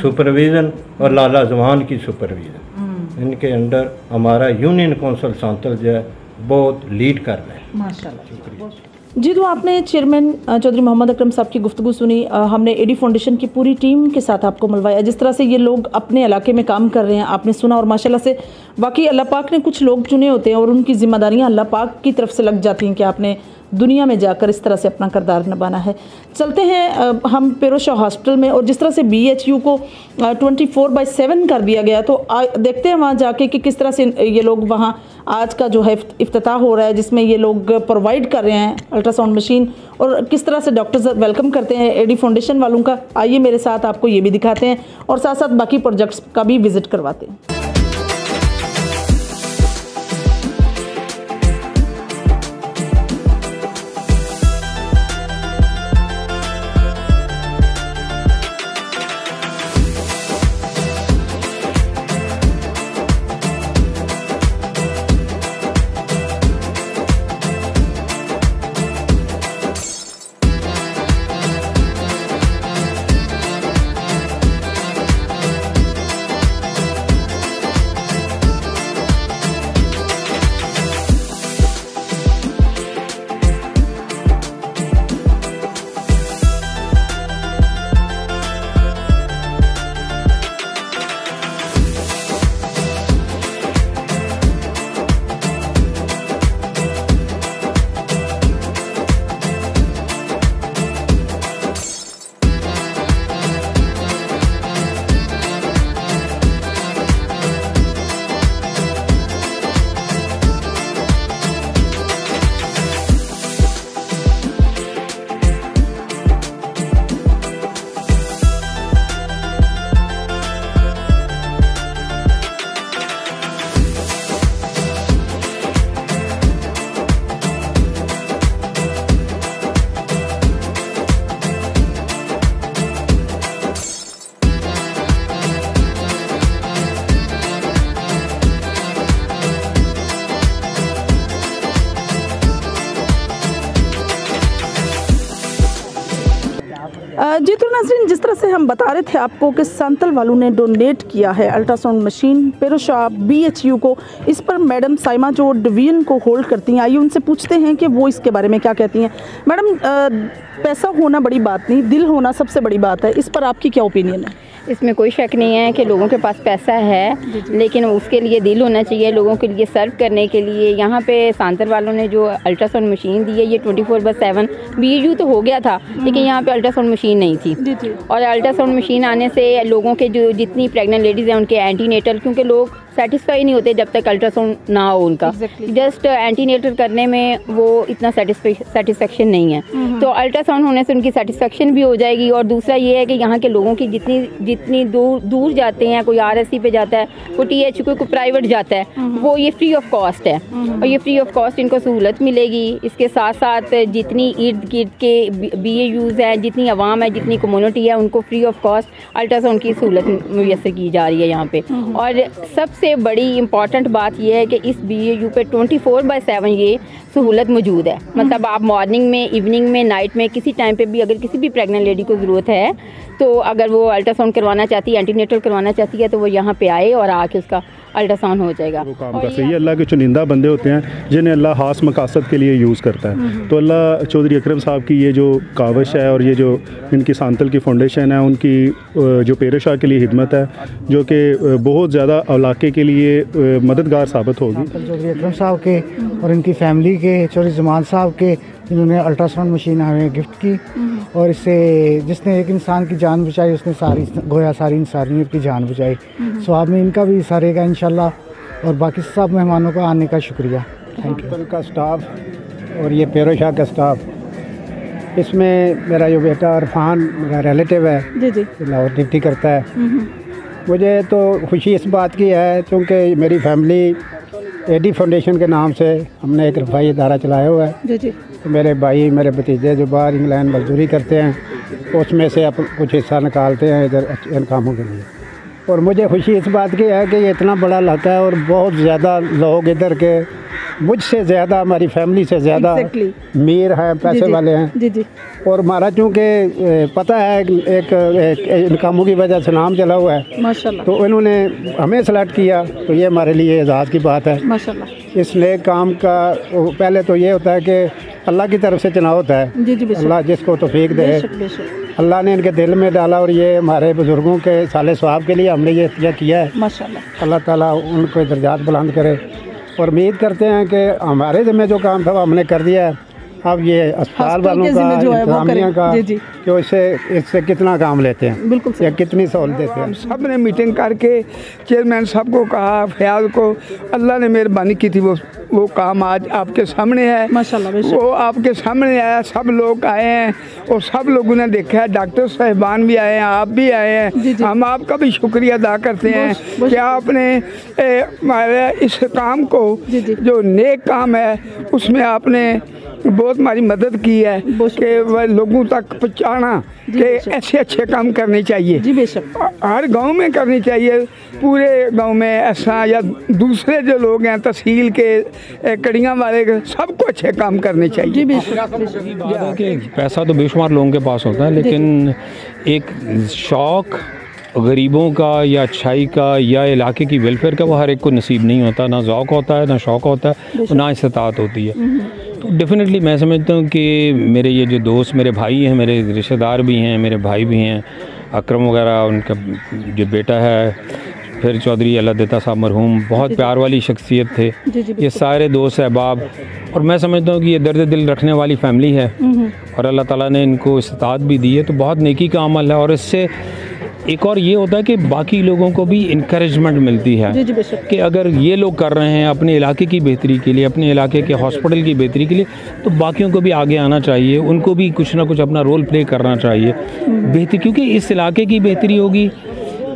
Speaker 3: सुपरविज़न और लाला जमान की सुपरविज़न, इनके अंडर हमारा यूनियन कौंसल सांतल जो है बहुत लीड कर रहे हैं।
Speaker 1: माशाल्लाह। जी, तो आपने चेयरमैन चौधरी मोहम्मद अकरम साहब की गुफ्तगू सुनी। हमने एडी फाउंडेशन की पूरी टीम के साथ आपको मिलवाया, जिस तरह से ये लोग अपने इलाके में काम कर रहे हैं आपने सुना। और माशाल्लाह से वाकई अल्लाह पाक ने कुछ लोग चुने होते हैं और उनकी जिम्मेदारियां अल्लाह पाक की तरफ से लग जाती हैं कि आपने दुनिया में जाकर इस तरह से अपना किरदार निभाना है। चलते हैं हम पेरोशाह हॉस्पिटल में, और जिस तरह से BHU को 24/7 कर दिया गया, तो देखते हैं वहाँ जाके कि किस तरह से ये लोग वहाँ आज का जो है इफ्तिताह हो रहा है, जिसमें ये लोग प्रोवाइड कर रहे हैं अल्ट्रासाउंड मशीन, और किस तरह से डॉक्टर्स वेलकम करते हैं एडी फाउंडेशन वालों का। आइए मेरे साथ आपको ये भी दिखाते हैं और साथ साथ बाकी प्रोजेक्ट्स का भी विजिट करवाते हैं। जी तो नाज़रीन, जिस तरह से हम बता रहे थे आपको कि सांतल वालों ने डोनेट किया है अल्ट्रासाउंड मशीन पेरोशा BHU को। इस पर मैडम साइमा जो डिवीजन को होल्ड करती हैं, आइए उनसे पूछते हैं कि वो इसके बारे में क्या कहती हैं। मैडम, पैसा होना बड़ी बात नहीं, दिल होना सबसे बड़ी बात है, इस पर आपकी क्या ओपिनियन है?
Speaker 7: इसमें कोई शक नहीं है कि लोगों के पास पैसा है, लेकिन उसके लिए दिल होना चाहिए, लोगों के लिए सर्व करने के लिए। यहाँ पे सांतल वालों ने जो अल्ट्रासाउंड मशीन दी है, ये 24/7 BHU तो हो गया था, लेकिन यहाँ पे अल्ट्रासाउंड मशीन नहीं थी। और अल्ट्रासाउंड मशीन आने से लोगों के जो जितनी प्रेग्नेंट लेडीज़ हैं उनके एंटीनेटल, क्योंकि लोग सेटिस्फाई नहीं होते जब तक अल्ट्रासाउंड ना हो उनका, जस्ट एंटीनेटल करने में वो इतना सेटिस्फेक्शन नहीं है। तो अल्ट्रासाउंड होने से उनकी सेटिस्फेक्शन भी हो जाएगी। और दूसरा ये है कि यहाँ के लोगों की जितनी दूर जाते हैं, कोई RSC पे जाता है, कोई THU कोई प्राइवेट जाता है, वो ये फ्री ऑफ कॉस्ट है और ये फ्री ऑफ कॉस्ट इनको सहूलत मिलेगी। इसके साथ साथ जितनी इर्द गिर्द के BHUs हैं, जितनी आवाम है, जितनी कम्युनिटी है, उनको फ्री ऑफ कॉस्ट अल्ट्रासाउंड की सहूलत मुयसर की जा रही है यहाँ पे। और सबसे बड़ी इम्पॉर्टेंट बात यह है कि इस BHU पे 24/7 ये सहूलत मौजूद है। मतलब आप मॉर्निंग में, इवनिंग में, नाइट में, किसी टाइम पे भी अगर किसी भी प्रेग्नेंट लेडी को ज़रूरत है, तो अगर वो अल्ट्रासाउंड करवाना चाहती है, एंटीनेटल करवाना चाहती है, तो वो यहाँ पे आए और आके उसका अल्ट्रासाउंड हो जाएगा।
Speaker 8: वो काम कर सही है। अल्लाह के चुनिंदा बंदे होते हैं जिन्हें अल्लाह खास मकासद के लिए यूज़ करता है। तो अल्लाह चौधरी अकरम साहब की ये जो काविश है और ये जो इनकी सांतल की फाउंडेशन है, उनकी जो पेरोशा के लिए हिदमत है, जो कि बहुत ज़्यादा इलाके के लिए मददगार साबित होगी।
Speaker 2: चौधरी अकरम साहब के और इनकी फैमिली के, चौधरी जमान साहब के, जिन्होंने अल्ट्रासाउंड मशीन हमें गिफ्ट की और इससे जिसने एक इंसान की जान बचाई, उसने सारी इंसानियत की जान बचाई। स्वाब में इनका भी हिस्सा रहेगा इंशाल्लाह। और बाकी सब मेहमानों का आने का शुक्रिया। Thank you.
Speaker 9: का स्टाफ और ये पेरोशा का स्टाफ, इसमें मेरा जो बेटा इरफान मेरा रिलेटिव है, लाहौर ड्यूटी करता है। मुझे तो खुशी इस बात की है क्योंकि मेरी फैमिली AD फाउंडेशन के नाम से हमने एक रफ़ाई इदारा चलाया हुआ है। तो मेरे भाई, मेरे भतीजे जो बाहर इंग्लैंड मजदूरी करते हैं, उसमें से अपन कुछ हिस्सा निकालते हैं इधर इन कामों के लिए। और मुझे खुशी इस बात की है कि ये इतना बड़ा इलाका है और बहुत ज़्यादा लोग इधर के मुझसे ज़्यादा, हमारी फैमिली से ज़्यादा अमीर हैं, पैसे वाले हैं। और हमारा चूँकि पता है एक इन कामों की वजह से नाम चला हुआ है माशाल्लाह, तो इन्होंने हमें सेलेक्ट किया, तो ये हमारे लिए एजाज़ की बात है माशाल्लाह। इस नेक काम का पहले तो ये होता है कि अल्लाह की तरफ से चुनाव होता है। अल्लाह जिसको तौफीक दे, अल्लाह ने इनके दिल में डाला और ये हमारे बुज़ुर्गों के साले सवाब के लिए हमने ये किया है माशाल्लाह। अल्लाह ताला उनको दर्जात बुलंद करे और उम्मीद करते हैं कि हमारे ज़िम्मे जो काम था वो हमने कर दिया है। अब ये अस्पताल वालों का, इंतजामिया का, कि इससे कितना काम लेते हैं, बिल्कुल या कितनी सहूलत देते हैं।
Speaker 4: सब ने मीटिंग करके चेयरमैन साहब को कहा, फयाज को, अल्लाह ने मेहरबानी की थी, वो काम आज आपके सामने है माशाल्लाह। वो आपके सामने आया, सब लोग आए हैं और सब लोगों ने देखा है। डॉक्टर साहिबान भी आए हैं, आप भी आए हैं। हम आपका भी शुक्रिया अदा करते हैं कि आपने हमारे इस काम को, जो नेक काम है, उसमें आपने बहुत हमारी मदद की है कि वह लोगों तक पहुँचाना कि ऐसे अच्छे काम करने चाहिए। जी बेशक, हर गांव में करनी चाहिए, पूरे गांव में ऐसा, या दूसरे जो लोग हैं तहसील के, कड़ियाँ वाले, सबको अच्छे काम करने चाहिए। जी बेशक।
Speaker 10: पैसा तो बेशुमार लोगों के पास होता है, लेकिन एक शौक़ गरीबों का या अच्छाई का या इलाके की वेलफेयर का वो हर एक को नसीब नहीं होता। ना ज़ौक़ होता है, ना शौक़ होता है, ना इस्तात होती है। तो डेफिनेटली मैं समझता हूँ कि मेरे ये जो दोस्त, मेरे भाई हैं, मेरे रिश्तेदार भी हैं, मेरे भाई भी हैं, अकरम वगैरह, उनका जो बेटा है, फिर चौधरी अल्लाह देता साहब मरहूम, बहुत प्यार वाली शख्सियत थे। ये सारे दोस्त अहबाब, और मैं समझता हूँ कि ये दर्द दिल रखने वाली फ़ैमिली है और अल्लाह ताला ने इनको इस्तात भी दी है, तो बहुत नेकी का अमल है। और इससे एक और ये होता है कि बाकी लोगों को भी इनकरेजमेंट मिलती है कि अगर ये लोग कर रहे हैं अपने इलाके की बेहतरी के लिए, अपने इलाके के हॉस्पिटल की बेहतरी के लिए, तो बाकियों को भी आगे आना चाहिए, उनको भी कुछ ना कुछ अपना रोल प्ले करना चाहिए बेहतरी, क्योंकि इस इलाके की बेहतरी होगी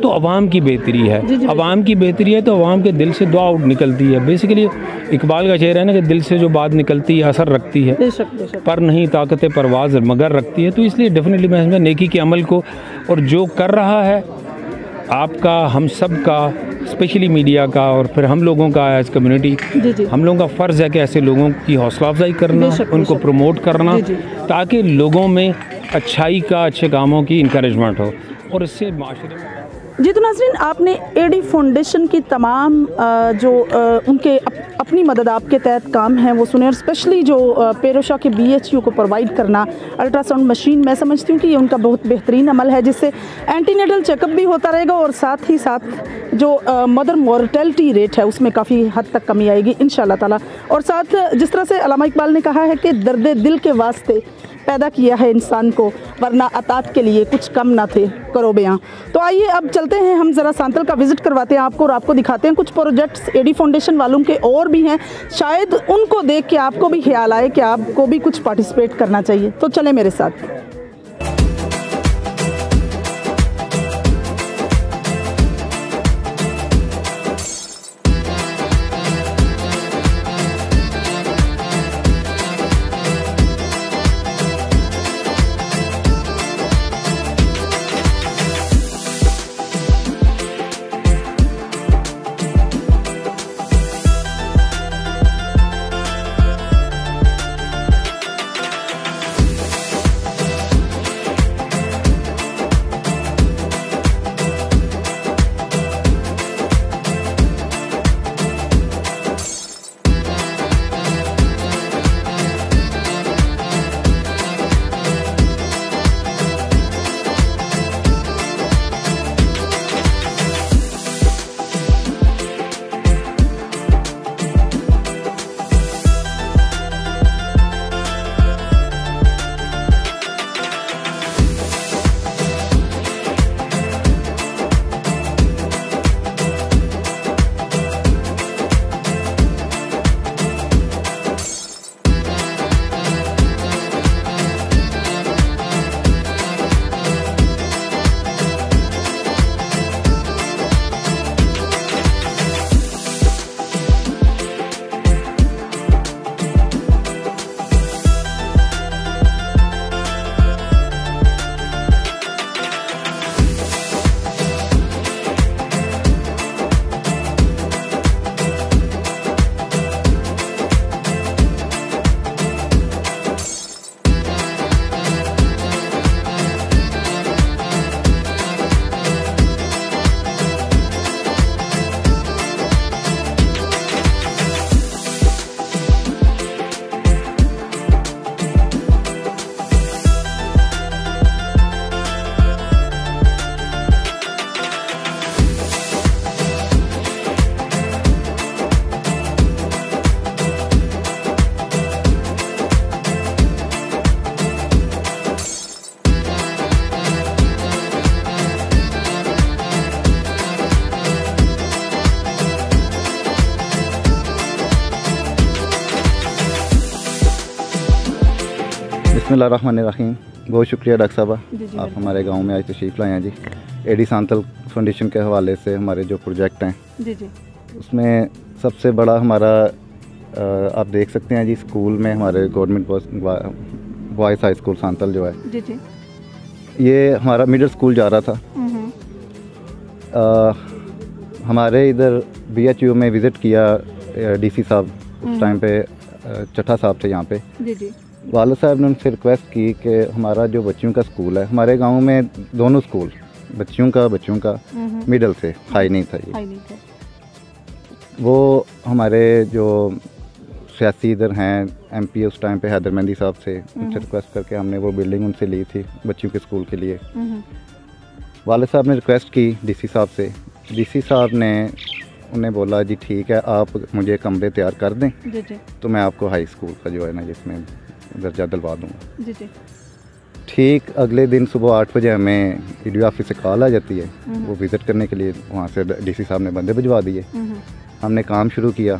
Speaker 10: तो अवाम की बेहतरी है। अवाम की बेहतरी है तो अवाम के दिल से दुआ निकलती है। बेसिकली इकबाल का शेर है ना कि दिल से जो बात निकलती है असर रखती है, पर नहीं ताकत परवाज़ मगर रखती है। तो इसलिए डेफिनेटली मैं समझता नेकी के अमल को, और जो कर रहा है आपका, हम सब का, स्पेशली मीडिया का और फिर हम लोगों का एज कम्युनिटी, हम लोगों का फ़र्ज़ है कि ऐसे लोगों की हौसला अफजाई करना, उनको प्रमोट करना, ताकि लोगों में अच्छाई का, अच्छे कामों की इंकरेजमेंट हो और इससे माशरे में।
Speaker 1: जी तो नाज़रीन, आपने एडी फाउंडेशन की तमाम जो उनके अपनी मदद आपके तहत काम है वो सुने, और स्पेशली जो पेरोशा के BHU को प्रोवाइड करना अल्ट्रासाउंड मशीन, मैं समझती हूँ कि ये उनका बहुत बेहतरीन अमल है, जिससे एंटीनेटल चेकअप भी होता रहेगा और साथ ही साथ जो मदर मॉर्टेलिटी रेट है उसमें काफ़ी हद तक कमी आएगी इंशाल्लाह ताला। और साथ जिस तरह से अल्लामा इकबाल ने कहा है कि दर्द दिल के वास्ते पैदा किया है इंसान को, वरना अतात के लिए कुछ कम ना थे करो बयां। तो आइए अब चलते हैं, हम ज़रा सांतल का विज़िट करवाते हैं आपको और आपको दिखाते हैं कुछ प्रोजेक्ट्स एडी फाउंडेशन वालों के और भी हैं, शायद उनको देख के आपको भी ख्याल आए कि आपको भी कुछ पार्टिसिपेट करना चाहिए। तो चलें मेरे साथ।
Speaker 11: बिस्मिल्लाहिर्रहमानिर्रहीम। बहुत शुक्रिया डॉक्टर साहबा, आप हमारे गांव में आज तशरीफ़ लाए हैं जी। एडी सांतल फाउंडेशन के हवाले से हमारे जो प्रोजेक्ट हैं
Speaker 1: जी जी, उसमें
Speaker 11: सबसे बड़ा हमारा आप देख सकते हैं जी, स्कूल में हमारे गवर्नमेंट बॉयज़ हाई स्कूल सांतल जो है
Speaker 1: जी जी,
Speaker 11: ये हमारा मिडिल स्कूल जा रहा था। हमारे इधर BHU में विज़िट किया DC साहब, उस टाइम पे चट्टा साहब थे यहाँ पे
Speaker 1: जी जी।
Speaker 11: वालिद साहब ने उनसे रिक्वेस्ट की कि हमारा जो बच्चियों का स्कूल है, हमारे गांव में दोनों स्कूल बच्चियों का मिडल से हाई नहीं था ये, वो हमारे जो सियासी इधर हैं MP उस टाइम पे हैदर मेहंदी साहब से उनसे रिक्वेस्ट करके हमने वो बिल्डिंग उनसे ली थी बच्चियों के स्कूल के लिए। वालिद साहब ने रिक्वेस्ट की DC साहब से, DC साहब ने उन्हें बोला जी ठीक है, आप मुझे कमरे तैयार कर दें
Speaker 1: जी जी,
Speaker 11: तो मैं आपको हाई स्कूल का जो है ना जिसमें दर्जा दिलवा दूँगा
Speaker 1: जी जी।
Speaker 11: ठीक अगले दिन सुबह 8 बजे हमें EDO ऑफिस से कॉल आ जाती है, वो विज़िट करने के लिए वहाँ से DC साहब ने बंदे भिजवा दिए। हमने काम शुरू किया।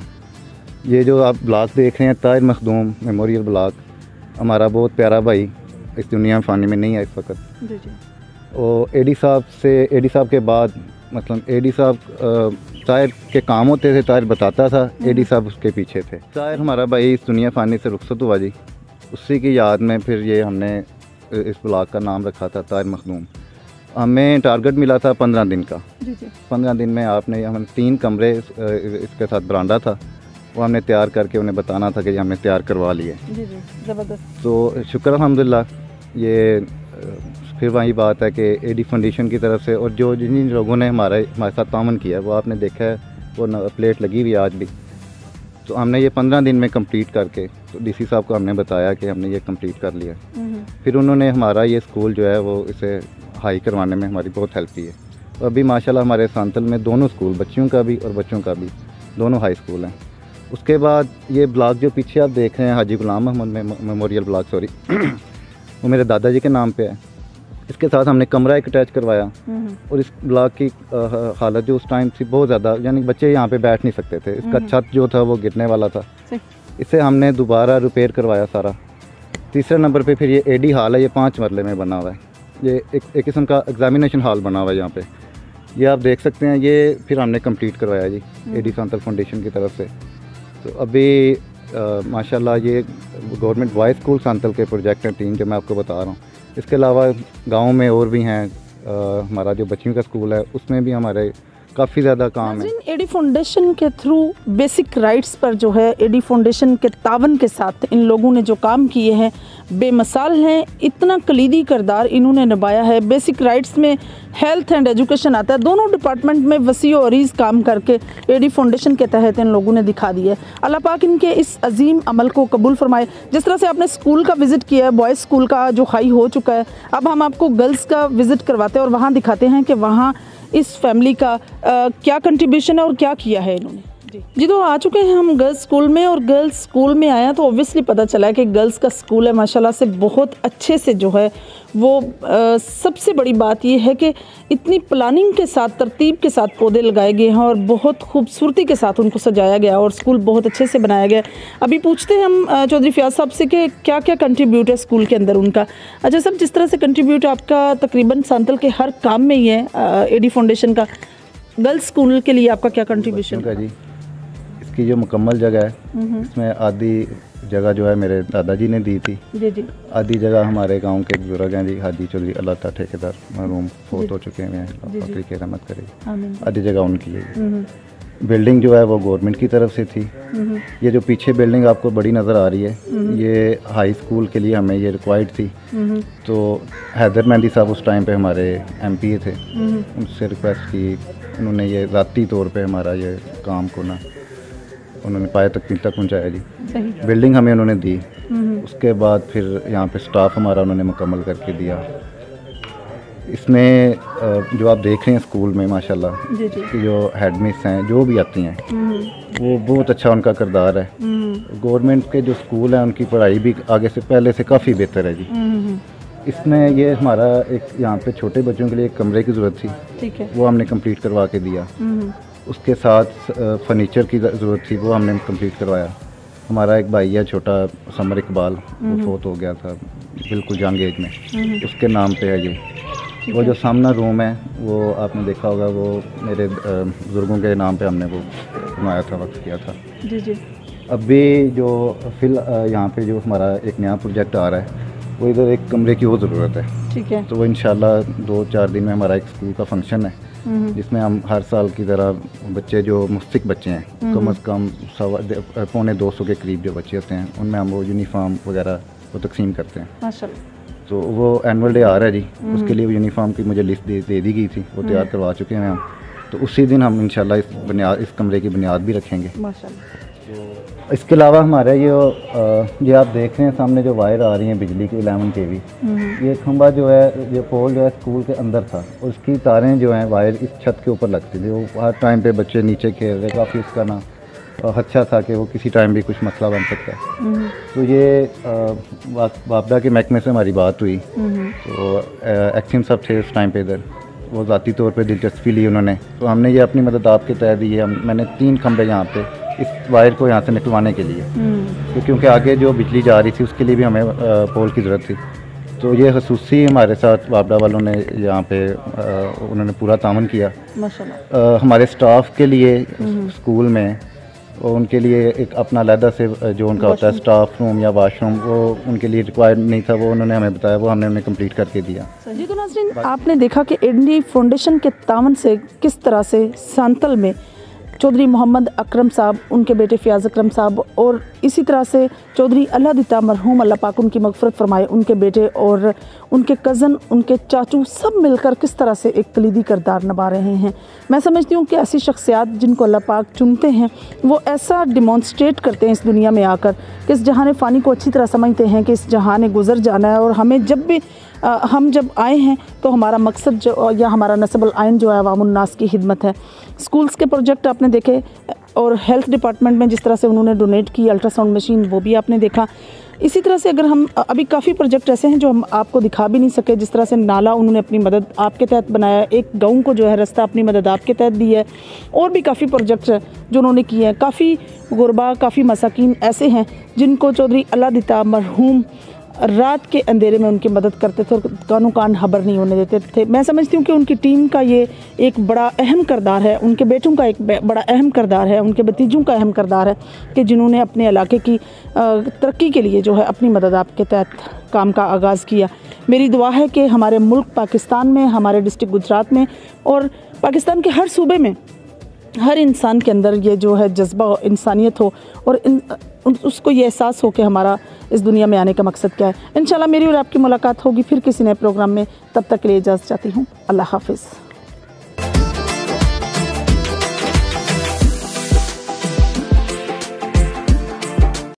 Speaker 11: ये जो आप ब्लॉक देख रहे हैं ताहिर मखदूम मेमोरियल ब्लॉक, हमारा बहुत प्यारा भाई इस दुनिया में फ़ानी में नहीं है इस वक्त
Speaker 1: जी जी।
Speaker 11: और AD साहब के बाद मतलब AD साहब ताहिर के काम होते थे, ताहिर बताता था, AD साहब उसके पीछे थे। ताहिर हमारा भाई इस दुनिया फ़ानी से रुखसत हुआ जी, उसी की याद में फिर ये हमने इस ब्लॉक का नाम रखा था ताहिर मखदूम। हमें टारगेट मिला था 15 दिन का
Speaker 1: जी जी। 15
Speaker 11: दिन में आपने हमें 3 कमरे इसके साथ बरांडा था, वो हमने तैयार करके उन्हें बताना था कि हमने तैयार करवा लिए।
Speaker 1: जी जी, ज़बरदस्त।
Speaker 11: तो शुक्र अल्हम्दुलिल्लाह ये फिर वही बात है कि एडी फाउंडेशन की तरफ से और जो जिन लोगों ने हमारे साथ तामन किया वो आपने देखा है, वो प्लेट लगी हुई है आज भी। तो हमने ये 15 दिन में कंप्लीट करके, तो डीसी साहब को हमने बताया कि हमने ये कंप्लीट कर लिया। फिर उन्होंने हमारा ये स्कूल जो है वो इसे हाई करवाने में हमारी बहुत हेल्प की है। तो अभी माशाल्लाह हमारे सांतल में दोनों स्कूल, बच्चियों का भी और बच्चों का भी, दोनों हाई स्कूल हैं। उसके बाद ये ब्लॉक जो पीछे आप देख रहे हैं, हाजी Ghulam Ahmad memorial block, sorry वो मेरे दादाजी के नाम पे है। इसके साथ हमने कमरा एक अटैच करवाया और इस ब्लॉक की हालत जो उस टाइम थी बहुत ज़्यादा, यानी बच्चे यहाँ पे बैठ नहीं सकते थे। इसका छत जो था वो गिरने वाला था। इसे हमने दोबारा रिपेयर करवाया सारा। तीसरे नंबर पे फिर ये एडी हॉल है, ये 5 मरले में बना हुआ है। ये एक किस्म का एग्जामिनेशन हॉल बना हुआ है यहाँ पे, ये आप देख सकते हैं। ये फिर हमने कंप्लीट करवाया जी एडी सांतल फाउंडेशन की तरफ से। तो अभी माशाल्लाह ये गवर्नमेंट बॉयज़ स्कूल सांतल के प्रोजेक्ट हैं 3 जो मैं आपको बता रहा हूँ। इसके अलावा गांव में और भी हैं, हमारा जो बच्चियों का स्कूल है उसमें भी हमारे काफ़ी ज़्यादा काम है।
Speaker 1: एडी फाउंडेशन के थ्रू बेसिक राइट्स पर जो है एडी फाउंडेशन के तावन के साथ इन लोगों ने जो काम किए हैं बेमिसाल हैं। इतना कलीदी किरदार इन्होंने निभाया है। बेसिक राइट्स में हेल्थ एंड एजुकेशन आता है, दोनों डिपार्टमेंट में वसी और अरीज़ काम करके एडी फाउंडेशन के तहत इन लोगों ने दिखा दिया है। अल्लाह पाक इनके इस अजीम अमल को कबूल फरमाए। जिस तरह से आपने स्कूल का विज़िट किया है, बॉयज़ स्कूल का जो हाई हो चुका है, अब हम आपको गर्ल्स का विज़िट करवाते हैं और वहाँ दिखाते हैं कि वहाँ इस फैमिली का क्या कंट्रीब्यूशन है और क्या किया है इन्होंने। जी तो आ चुके हैं हम गर्ल्स स्कूल में, और गर्ल्स स्कूल में आया तो ऑब्वियसली पता चला कि गर्ल्स का स्कूल है माशाल्लाह से बहुत अच्छे से जो है वो सबसे बड़ी बात ये है कि इतनी प्लानिंग के साथ, तरतीब के साथ पौधे लगाए गए हैं और बहुत खूबसूरती के साथ उनको सजाया गया और स्कूल बहुत अच्छे से बनाया गया। अभी पूछते हैं हम चौधरी फयाज साहब से कि क्या क्या कंट्रीब्यूट है स्कूल के अंदर उनका। अच्छा सब, जिस तरह से कंट्रीब्यूट आपका तकरीबन सांतल के हर काम में ही है एडी फाउंडेशन का, गर्ल्स स्कूल के लिए आपका क्या कंट्रीब्यूशन
Speaker 11: का? जी इसकी जो मुकम्मल जगह है इसमें आधी जगह जो है मेरे दादाजी ने दी थी जी। आधी जगह हमारे गांव के बुजुर्ग हैं जी, हाजी चौधरी अल्लाह ता ठेकेदार मरहूम फोत हो चुके हैं, बकरी की रहमत करे। आधी जगह उनकी है। बिल्डिंग जो है वो गवर्नमेंट की तरफ से थी। ये जो पीछे बिल्डिंग आपको बड़ी नज़र आ रही है ये हाई स्कूल के लिए हमें ये रिक्वायर्ड थी। तो हैदर मेहंदी साहब उस टाइम पे हमारे MP थे, उनसे रिक्वेस्ट की, उन्होंने ये ज़ाती तौर पे हमारा ये काम को ना उन्होंने पाए तक पहुँचाया जी। बिल्डिंग हमें उन्होंने दी। उसके बाद फिर यहाँ पे स्टाफ हमारा उन्होंने मुकम्मल करके दिया। इसमें जो आप देख रहे हैं स्कूल में माशाल्लाह कि जो हेडमिस हैं जो भी आती हैं वो बहुत अच्छा उनका किरदार है। गवर्नमेंट के जो स्कूल हैं उनकी पढ़ाई भी आगे से पहले से काफ़ी बेहतर है जी। इसमें ये हमारा एक यहाँ पे छोटे बच्चों के लिए एक कमरे की ज़रूरत थी, ठीक है, वो हमने कंप्लीट करवा के दिया। उसके साथ फर्नीचर की ज़रूरत थी, वो हमने कंप्लीट करवाया। हमारा एक भाई है छोटा समर इकबाल, वो फोत हो गया था बिल्कुल यंग एज में, उसके नाम पे है ये। वो जो सामना रूम है वो आपने देखा होगा, वो मेरे बुज़ुर्गों के नाम पे हमने वो बनाया था, वक्त किया था जी। अभी जो यहाँ पे जो हमारा एक नया प्रोजेक्ट आ रहा है वो इधर एक कमरे की और ज़रूरत है, ठीक है। तो वो इंशाल्लाह 2-4 दिन में हमारा एक स्कूल का फंक्शन है जिसमें हम हर साल की तरह बच्चे जो मुस्तक बच्चे हैं कम अज़ कम 125 के करीब जो बच्चे होते हैं उनमें हम वो यूनिफॉर्म वगैरह वो तकसीम करते हैं माशाल्लाह। तो वो एनुअल डे आ रहा है जी, उसके लिए वो यूनिफॉर्म की मुझे लिस्ट दे दी गई थी, वो तैयार करवा चुके हैं हम। तो उसी दिन हम इंशाल्लाह इस कमरे की बुनियाद भी रखेंगे माशाल्लाह। इसके अलावा हमारा ये आप देख रहे हैं सामने जो वायर आ रही हैं बिजली की 11 kV, ये खंबा जो है, ये पोल जो है स्कूल के अंदर था और उसकी तारें जो हैं वायर इस छत के ऊपर लगती थी। वो हर टाइम पे बच्चे नीचे खेल रहे, काफ़ी उसका ना अच्छा था कि वो किसी टाइम भी कुछ मसला बन सकता है। तो ये वापडा के महकमे से हमारी बात हुई, तो एक्शन साहब थे उस टाइम पे इधर, वो ज़ाती तौर पे दिलचस्पी ली उन्होंने। तो हमने ये अपनी मदद आपके तहत दी है। मैंने 3 खंबे यहाँ पे इस वायर को यहाँ से निकलवाने के लिए, क्योंकि आगे जो बिजली जा रही थी उसके लिए भी हमें पोल की ज़रूरत थी। तो ये खसूसी हमारे साथ वापडा वालों ने यहाँ पे उन्होंने पूरा तामन किया माशाल्लाह। हमारे स्टाफ के लिए स्कूल में उनके लिए एक अपना अलहदा से जो उनका होता है स्टाफ रूम या वाशरूम, वो उनके लिए रिक्वायर्ड नहीं था, वो उन्होंने हमें बताया, वो हमने उन्हें कंप्लीट करके दिया जी। तो
Speaker 1: नाज़रीन आपने देखा कि एडी फाउंडेशन के तावन से किस तरह से सांतल में चौधरी मोहम्मद अकरम साहब, उनके बेटे फ़याज़ अकरम साहब, और इसी तरह से चौधरी अल्लाह दिता मरहूम, अल्लाह पाक उनकी मग़फ़िरत फ़रमाए, उनके बेटे और उनके कज़न, उनके चाचू, सब मिलकर किस तरह से एक कलीदी किरदार निभा रहे हैं। मैं समझती हूँ कि ऐसी शख्सियात जिनको अल्लाह पाक चुनते हैं वो ऐसा डिमॉन्स्ट्रेट करते हैं इस दुनिया में आकर कि इस जहान फ़ानी को अच्छी तरह समझते हैं कि इस जहान गुज़र जाना है, और हमें जब भी हम जब आए हैं तो हमारा मकसद जो या हमारा नस्बुल आइन जो है अवामुन्नास की खिदमत है। स्कूल्स के प्रोजेक्ट आपने देखे, और हेल्थ डिपार्टमेंट में जिस तरह से उन्होंने डोनेट की अल्ट्रासाउंड मशीन, वो भी आपने देखा। इसी तरह से अगर हम अभी काफ़ी प्रोजेक्ट ऐसे हैं जो हम आपको दिखा भी नहीं सके, जिस तरह से नाला उन्होंने अपनी मदद आपके तहत बनाया, एक गाँव को जो है रास्ता अपनी मदद आपके तहत दी है, और भी काफ़ी प्रोजेक्ट्स हैं जो उन्होंने किए हैं। काफ़ी गुरबा, काफ़ी मसाकीन ऐसे हैं जिनको चौधरी अल्लाह दिता मरहूम रात के अंधेरे में उनकी मदद करते थे और कानों कान खबर नहीं होने देते थे। मैं समझती हूँ कि उनकी टीम का ये एक बड़ा अहम किरदार है, उनके बेटों का एक बड़ा अहम किरदार है, उनके भतीजों का अहम किरदार है कि जिन्होंने अपने इलाके की तरक्की के लिए जो है अपनी मदद आपके तहत काम का आगाज़ किया। मेरी दुआ है कि हमारे मुल्क पाकिस्तान में, हमारे डिस्ट्रिक्ट गुजरात में और पाकिस्तान के हर सूबे में हर इंसान के अंदर ये जो है जज्बा इंसानियत हो, और उसको ये एहसास हो कि हमारा इस दुनिया में आने का मकसद क्या है। इंशाल्लाह मेरी और आपकी मुलाकात होगी फिर किसी नए प्रोग्राम में। तब तक के लिए इजाज़त चाहती हूँ। अल्लाह हाफ़िज़।